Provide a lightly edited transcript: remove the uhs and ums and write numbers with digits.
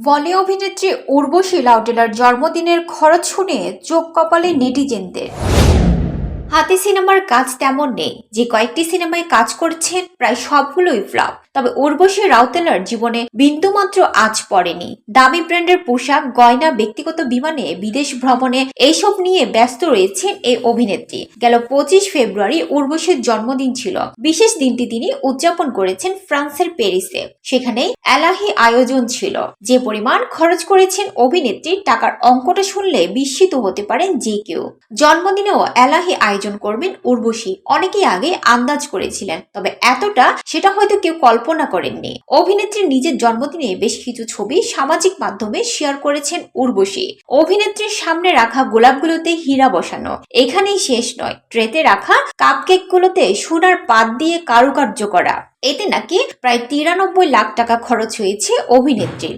বলি অভিনেত্রী উর্বশী লাউটেলার জন্মদিনের খরচ শুনে চোখ কপালে নেটিজেনদের। হাতে সিনেমার কাজ তেমন নেই, যে কয়েকটি সিনেমায় কাজ করছেন প্রায় সবগুলোই ফ্লপ। তবে উর্বশী রাউতেলার জীবনে বিন্দুমাত্র আঁচ পড়েনি। দামি ব্র্যান্ডের পোশাক, গয়না, ব্যক্তিগত বিমানে বিদেশ ভ্রমণে এইসব নিয়ে ব্যস্ত রয়েছেন এই অভিনেত্রী। গেল 25 ফেব্রুয়ারি উর্বশীর জন্মদিন ছিল। বিশেষ দিনটি তিনি উদযাপন করেছেন ফ্রান্সের প্যারিসে। সেখানে এলাহি আয়োজন ছিল। যে পরিমাণ খরচ করেছেন অভিনেত্রী, টাকার অঙ্কটা শুনলে বিস্মিত হতে পারেন যে কেউ। জন্মদিনেও এলাহি আয়োজন করবেন উর্বশী, অনেকেই আগে আন্দাজ করেছিলেন, তবে এতটা সেটা হয়তো কেউ কল্পনা করেননি। অভিনেত্রীর নিজের জন্মদিনে বেশ কিছু ছবি সামাজিক মাধ্যমে শেয়ার করেছেন উর্বশী। অভিনেত্রীর সামনে রাখা গোলাপগুলোতে হীরা বসানো। এখানেই শেষ নয়, ট্রেতে রাখা কাপকেকগুলোতে সোনার পাত দিয়ে কারুকার্য করা। এতে নাকি প্রায় 93 লাখ টাকা খরচ হয়েছে অভিনেত্রীর।